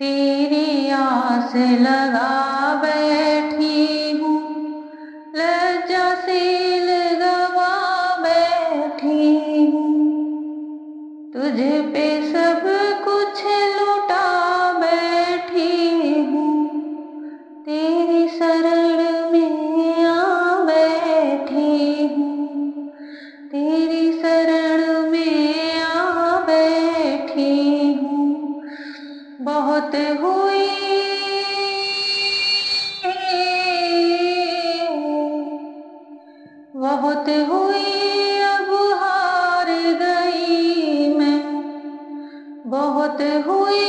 तेरी आस लगा बैठी हूँ, लज्जा से लगवा बैठी हूँ, तुझ पे सब कुछ लुटा बैठी हूँ, तेरी शरण में आ बैठी हूँ, तेरी शरण में आ बैठी हूँ। बहुत हुई बहुत हुई अब हार गई मैं, बहुत हुई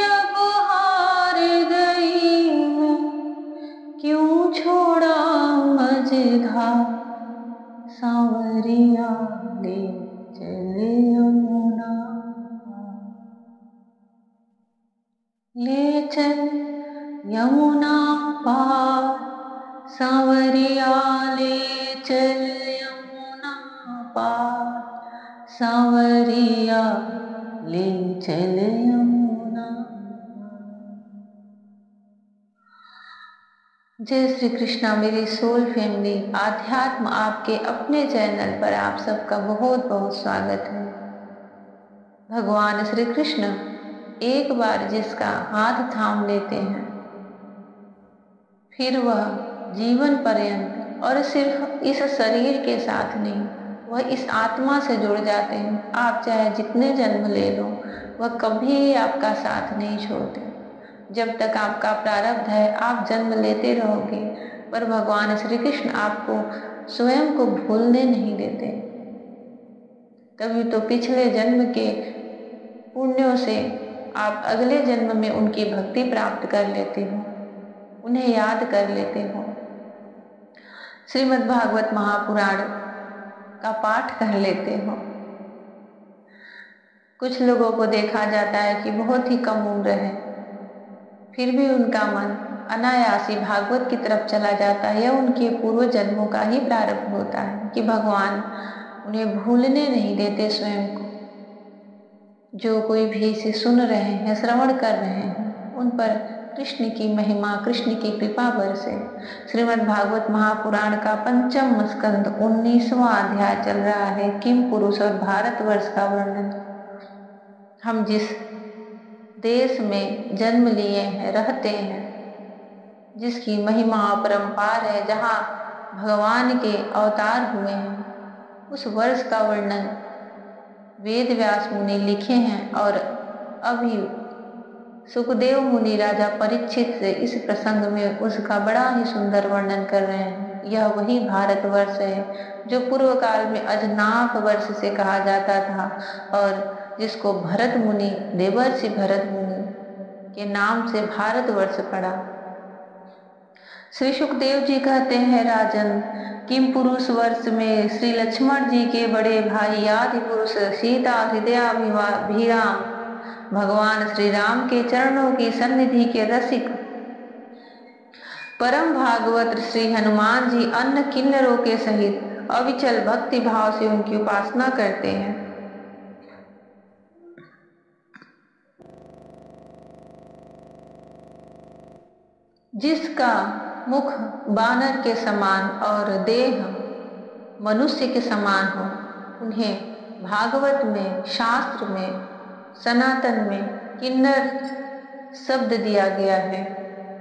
अब हार गई मैं, क्यों छोड़ा मझधार सांवरिया ले चले यमुना पार, ले चल यमुना पार सांवरिया ले चल यमुना पार, सांवरिया ले चल यमुना पार। जय श्री कृष्णा मेरी सोल फैमिली, आध्यात्म आपके अपने चैनल पर आप सबका बहुत बहुत स्वागत है। भगवान श्री कृष्ण एक बार जिसका हाथ थाम लेते हैं, फिर वह जीवन पर्यंत और सिर्फ इस शरीर के साथ नहीं, वह इस आत्मा से जुड़ जाते हैं। आप चाहे जितने जन्म ले लो, वह कभी आपका साथ नहीं छोड़ते। जब तक आपका प्रारब्ध है आप जन्म लेते रहोगे, पर भगवान श्री कृष्ण आपको स्वयं को भूलने नहीं देते। तभी तो पिछले जन्म के पुण्यों से आप अगले जन्म में उनकी भक्ति प्राप्त कर लेते हो, उन्हें याद कर लेते हो, श्रीमद् भागवत महापुराण का पाठ कर लेते हो। कुछ लोगों को देखा जाता है कि बहुत ही कम उम्र है, फिर भी उनका मन अनायास ही भागवत की तरफ चला जाता है। यह उनके पूर्व जन्मों का ही प्रारब्ध होता है कि भगवान उन्हें भूलने नहीं देते स्वयं को। जो कोई भी इसे सुन रहे हैं, श्रवण कर रहे हैं, उन पर कृष्ण की महिमा, कृष्ण की कृपा बरसे। श्रीमद् भागवत महापुराण का पंचम स्कंद 19वां अध्याय चल रहा है, किम पुरुष और भारतवर्ष का वर्णन। हम जिस देश में जन्म लिए हैं, रहते हैं, जिसकी महिमा अपरंपार है, जहाँ भगवान के अवतार हुए हैं, उस वर्ष का वर्णन वेद व्यास मुनि लिखे हैं। और अभी सुखदेव मुनि राजा परीक्षित से इस प्रसंग में उसका बड़ा ही सुंदर वर्णन कर रहे हैं। यह वही भारतवर्ष है जो पूर्व काल में अजनाभ वर्ष से कहा जाता था, और जिसको भरत मुनि, देवर्षि भरत मुनि के नाम से भारतवर्ष पड़ा। श्री सुखदेव जी कहते हैं, राजन, किम पुरुष वर्ष में श्री लक्ष्मण जी के बड़े भाई आदि पुरुष सीता हृदयाभिराम भगवान श्री राम के चरणों की सन्निधि के रसिक परम भागवत श्री हनुमान जी अन्य किन्नरों के सहित अविचल भक्ति भाव से उनकी उपासना करते हैं। जिसका मुख बानर के समान और देह मनुष्य के समान हो, उन्हें भागवत में, शास्त्र में, सनातन में किन्नर शब्द दिया गया है।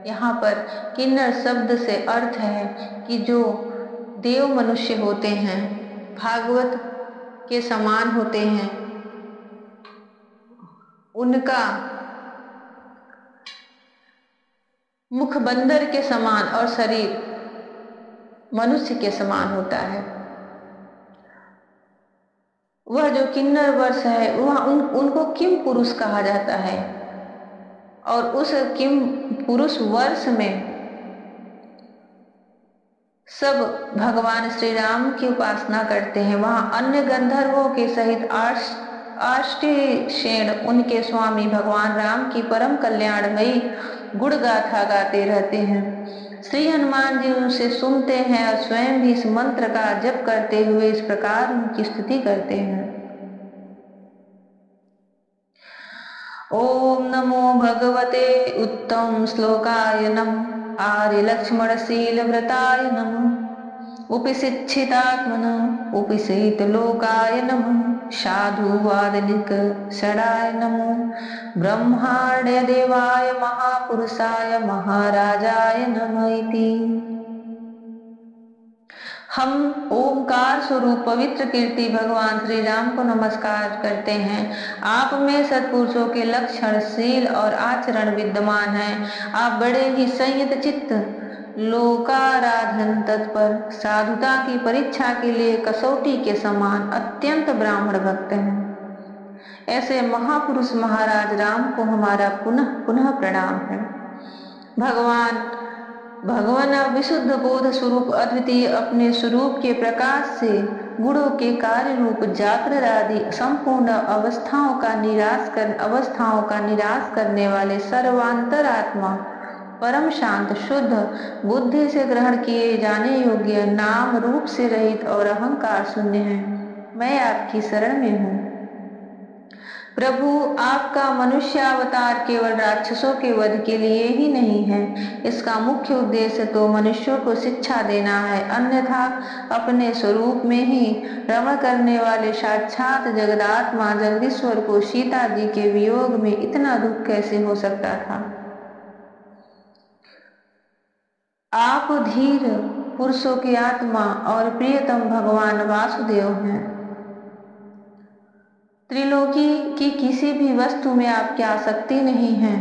यहाँ पर किन्नर शब्द से अर्थ है कि जो देव मनुष्य होते हैं, भागवत के समान होते हैं, उनका मुख बंदर के समान और शरीर मनुष्य के समान होता है। वह जो किन्नर वर्ष है, वह उनको किम पुरुष कहा जाता है। और उस किम पुरुष वर्ष में सब भगवान श्री राम की उपासना करते हैं। वहां अन्य गंधर्वों के सहित आष्टेयशेण उनके स्वामी भगवान राम की परम कल्याणमयी गुण गाथा गाते रहते हैं। श्री हनुमान जी उनसे सुनते हैं और स्वयं भी इस मंत्र का जप करते हुए इस प्रकार उनकी स्तुति करते हैं। ओम नमो भगवते उत्तम श्लोकाय नमः। आर्य लक्ष्मण शील व्रताय नमः। उपशिक्षितात्मन उपसित लोकाय नमः। साधुवादनिक षडाय नमो। ब्रह्माण्य देवाय महापुरुषाय महाराजाय नमः इति। हम ओमकार स्वरूप पवित्र कीर्ति भगवान श्री राम को नमस्कार करते हैं। आप में सत्पुरुषों के लक्षण, शील और आचरण विद्यमान हैं। आप बड़े ही संयत चित्त, लोकाराधन तत्पर, साधुता की परीक्षा के लिए कसौटी के समान अत्यंत ब्राह्मण भक्त हैं। ऐसे महापुरुष महाराज राम को हमारा पुनः पुनः प्रणाम है। भगवान विशुद्ध बोध स्वरूप अद्वितीय अपने स्वरूप के प्रकाश से गुणों के कार्य रूप जागृत आदि संपूर्ण अवस्थाओं का निराश करने वाले सर्वांतर आत्मा, परम शांत, शुद्ध, बुद्धि से ग्रहण किए जाने योग्य, नाम रूप से रहित और अहंकार शून्य है। मैं आपकी शरण में हूँ। प्रभु, आपका मनुष्य अवतार केवल राक्षसों के वध के लिए ही नहीं है। इसका मुख्य उद्देश्य तो मनुष्यों को शिक्षा देना है, अन्यथा अपने स्वरूप में ही रमण करने वाले साक्षात जगदात्मा जगदीश्वर को सीता जी के वियोग में इतना दुख कैसे हो सकता था। आप धीर पुरुषों की आत्मा और प्रियतम भगवान वासुदेव हैं। त्रिलोकी की किसी भी वस्तु में आपकी आसक्ति नहीं है।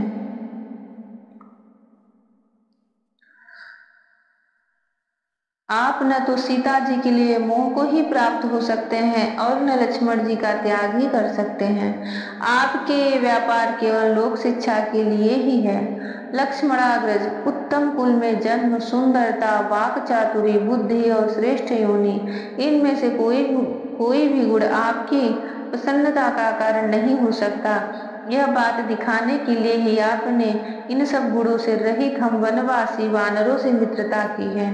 आप न तो सीता जी के लिए मोह को ही प्राप्त हो सकते हैं और न लक्ष्मण जी का त्याग ही कर सकते हैं। आपके व्यापार केवल लोक शिक्षा के लिए ही है। लक्ष्मणाग्रज, उत्तम कुल में जन्म, सुंदरता, वाक चातुरी, बुद्धि और श्रेष्ठ योनि, इनमें से कोई भी गुण आपकी प्रसन्नता का कारण नहीं हो सकता। यह बात दिखाने के लिए ही आपने इन सब गुणों से रहित हम वनवासी वानरों से मित्रता की है।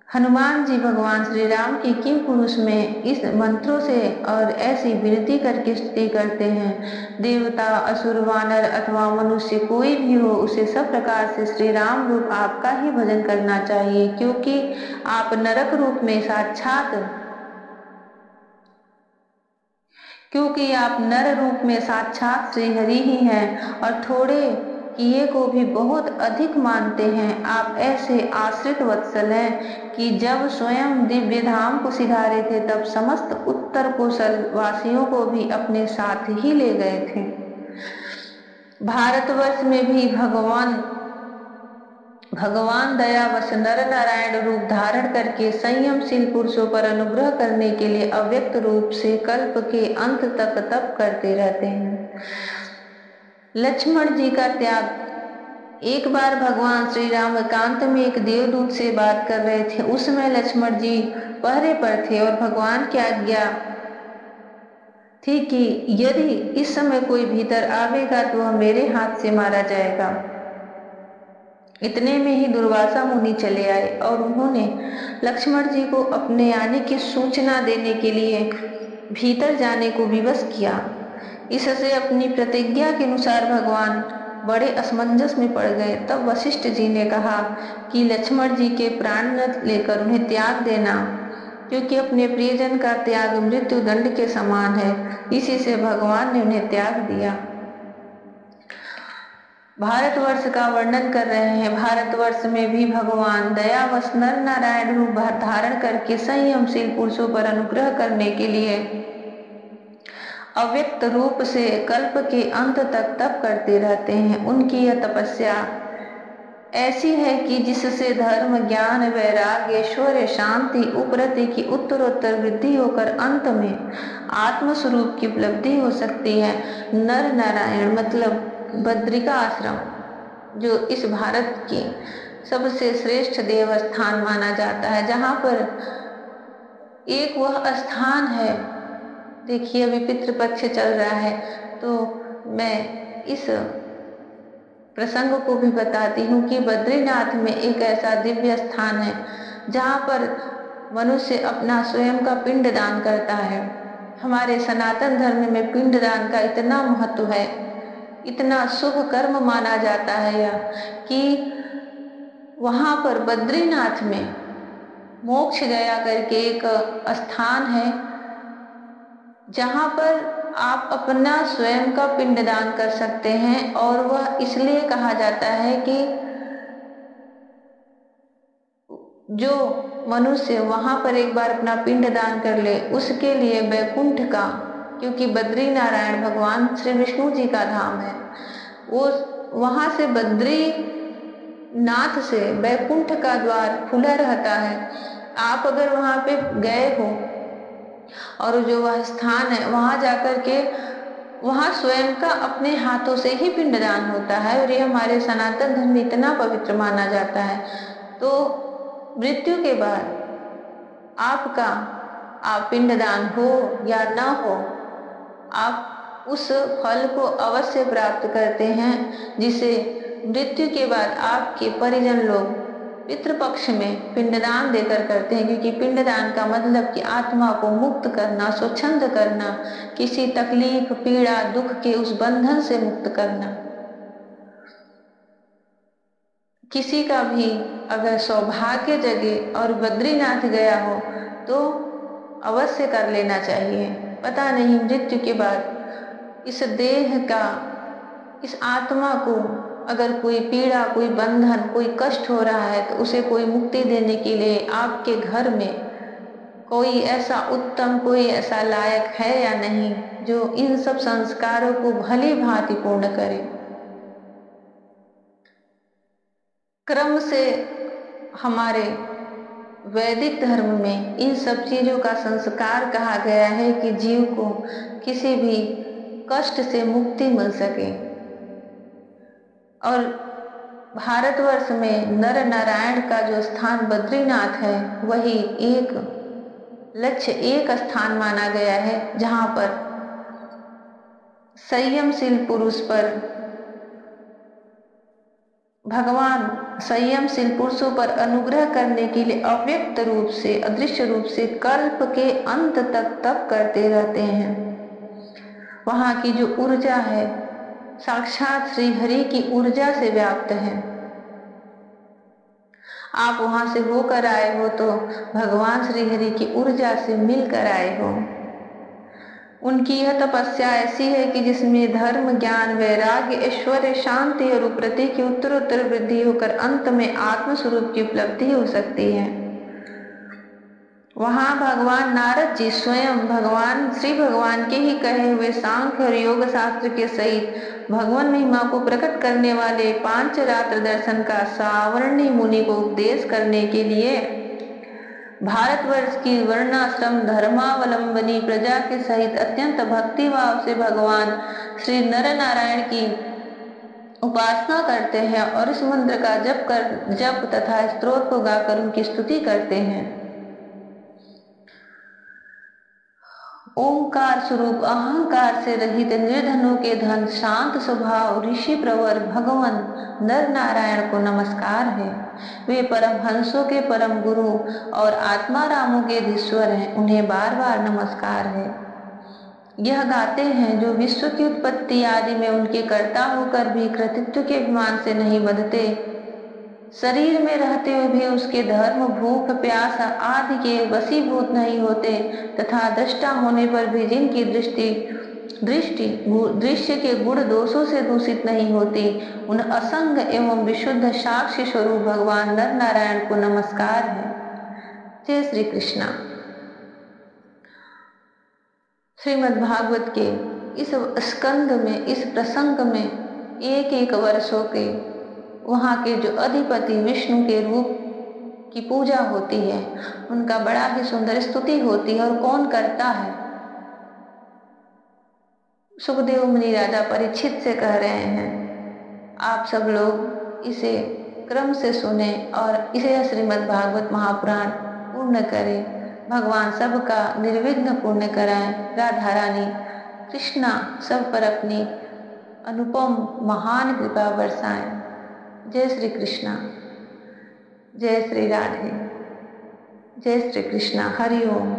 हनुमान जी भगवान श्री राम की किम पुरुष में इस मंत्रों से और ऐसी विनती करके स्तुति करते हैं। देवता, असुर, वानर अथवा मनुष्य कोई भी हो, उसे सब प्रकार से श्री राम रूप आपका ही भजन करना चाहिए, क्योंकि आप नरक रूप में साक्षात श्री हरि ही हैं और थोड़े किए को भी बहुत अधिक मानते हैं। आप ऐसे आश्रित वत्सल हैं कि जब स्वयं दिव्य धाम को सिधारे थे तब समस्त उत्तर कोशल वासियों को भी अपने साथ ही ले गए थे। भारतवर्ष में भी भगवान दयावश नर नारायण रूप धारण करके संयमशील पुरुषों पर अनुग्रह करने के लिए अव्यक्त रूप से कल्प के अंत तक तप करते रहते हैं। लक्ष्मण जी का त्याग। एक बार भगवान श्री राम एकांत में एक देवदूत से बात कर रहे थे। उस समय लक्ष्मण जी पहरे पर थे और भगवान की आज्ञा थी कि यदि इस समय कोई भीतर आवेगा तो वह मेरे हाथ से मारा जाएगा। इतने में ही दुर्वासा मुनि चले आए और उन्होंने लक्ष्मण जी को अपने आने की सूचना देने के लिए भीतर जाने को विवश किया। इससे अपनी प्रतिज्ञा के अनुसार भगवान बड़े असमंजस में पड़ गए। तब वशिष्ठ जी ने कहा कि लक्ष्मण जी के प्राण न लेकर उन्हें त्याग देना, क्योंकि अपने प्रियजन का त्याग मृत्यु दंड के समान है। इसी से भगवान ने उन्हें त्याग दिया। भारतवर्ष का वर्णन कर रहे हैं। भारतवर्ष में भी भगवान दयावश नर नारायण रूप धारण करके संयमशील पुरुषों पर अनुग्रह करने के लिए अव्यक्त रूप से कल्प के अंत तक तप करते रहते हैं। उनकी यह तपस्या ऐसी है कि जिससे धर्म, ज्ञान, वैराग्य, ऐश्वर्य, शांति, उपरति की उत्तरोत्तर वृद्धि होकर अंत में आत्मस्वरूप की उपलब्धि हो सकती है। नर नारायण मतलब बद्रिका आश्रम, जो इस भारत की सबसे श्रेष्ठ देव स्थान माना जाता है, जहाँ पर एक वह स्थान है। देखिए अभी पितृपक्ष चल रहा है, तो मैं इस प्रसंग को भी बताती हूँ कि बद्रीनाथ में एक ऐसा दिव्य स्थान है जहाँ पर मनुष्य अपना स्वयं का पिंड दान करता है। हमारे सनातन धर्म में पिंडदान का इतना महत्व है, इतना शुभ कर्म माना जाता है यह, कि वहां पर बद्रीनाथ में मोक्ष गया करके एक स्थान है, जहां पर आप अपना स्वयं का पिंडदान कर सकते हैं। और वह इसलिए कहा जाता है कि जो मनुष्य वहां पर एक बार अपना पिंडदान कर ले, उसके लिए वैकुंठ का, क्योंकि बद्री नारायण भगवान श्री विष्णु जी का धाम है, वो वहां से बद्री नाथ से वैकुंठ का द्वार खुला रहता है। आप अगर वहां पे गए हो और जो वह स्थान है वहां जाकर के वहां स्वयं का अपने हाथों से ही पिंडदान होता है, और ये हमारे सनातन धर्म में इतना पवित्र माना जाता है। तो मृत्यु के बाद आपका आप पिंडदान हो या न हो, आप उस फल को अवश्य प्राप्त करते हैं, जिसे मृत्यु के बाद आपके परिजन लोग पितृपक्ष में पिंडदान देकर करते हैं। क्योंकि पिंडदान का मतलब कि आत्मा को मुक्त करना, स्वच्छंद करना, किसी तकलीफ, पीड़ा, दुख के उस बंधन से मुक्त करना। किसी का भी अगर सौभाग्य जगे और बद्रीनाथ गया हो तो अवश्य कर लेना चाहिए। पता नहीं मृत्यु के बाद इस देह का, इस आत्मा को अगर कोई पीड़ा, कोई बंधन, कोई कष्ट हो रहा है तो उसे कोई मुक्ति देने के लिए आपके घर में कोई ऐसा उत्तम, कोई ऐसा लायक है या नहीं जो इन सब संस्कारों को भली भांति पूर्ण करे। क्रम से हमारे वैदिक धर्म में इन सब चीजों का संस्कार कहा गया है कि जीव को किसी भी कष्ट से मुक्ति मिल सके। और भारतवर्ष में नर नारायण का जो स्थान बद्रीनाथ है, वही एक लक्ष्य, एक स्थान माना गया है जहां पर संयमशील पुरुष पर भगवान संयमशील पुरुषों पर अनुग्रह करने के लिए अव्यक्त रूप से, अदृश्य रूप से कल्प के अंत तक तप करते रहते हैं। वहां की जो ऊर्जा है साक्षात श्री हरि की ऊर्जा से व्याप्त है। आप वहां से होकर आए हो तो भगवान श्री हरि की ऊर्जा से मिलकर आए हो। उनकी यह तपस्या ऐसी है कि जिसमें धर्म, ज्ञान, वैराग्य, ऐश्वर्य, शांति और उपरति की उत्तरोत्तर वृद्धि होकर अंत में आत्मस्वरूप की उपलब्धि हो सकती है। वहां भगवान नारद जी स्वयं भगवान श्री भगवान के ही कहे हुए सांख्य और योग शास्त्र के सहित भगवान महिमा को प्रकट करने वाले पांचरात्र दर्शन का सावर्णी मुनि को उपदेश करने के लिए भारतवर्ष की वर्णाश्रम धर्मावलंबनी प्रजा के सहित अत्यंत भक्तिभाव से भगवान श्री नर नारायण की उपासना करते हैं और इस मंत्र का जप तथा स्तोत्र को गाकर उनकी स्तुति करते हैं। ओंकार स्वरूप अहंकार से रहित निर्धनों के धन, शांत स्वभाव, ऋषि प्रवर भगवान नर नारायण को नमस्कार है। वे परम हंसों के परम गुरु और आत्मा रामों के धीश्वर हैं, उन्हें बार बार नमस्कार है। यह गाते हैं जो विश्व की उत्पत्ति आदि में उनके कर्ता होकर भी कृतित्व के अभिमान से नहीं बंधते, शरीर में रहते हुए भी उसके धर्म, भूख, प्यास आदि के वशीभूत नहीं होते, तथा दृष्टा होने पर भी जिनकी दृश्य के गुण दोषों से दूषित नहीं होती, उन असंग एवं विशुद्ध साक्षी स्वरूप भगवान नर नारायण को नमस्कार है। जय श्री कृष्णा। श्रीमद् भागवत के इस स्कंद में, इस प्रसंग में एक एक वर्षों के वहां के जो अधिपति विष्णु के रूप की पूजा होती है, उनका बड़ा ही सुंदर स्तुति होती है। और कौन करता है? सुखदेव मुनि राजा परीक्षित से कह रहे हैं, आप सब लोग इसे क्रम से सुने और इसे श्रीमद् भागवत महापुराण पूर्ण करें। भगवान सबका निर्विघ्न पूर्ण कराएं। राधा रानी कृष्णा सब पर अपनी अनुपम महान कृपा बरसाएं। जय श्री कृष्णा। जय श्री राधे। जय श्री कृष्णा। हरि ओम।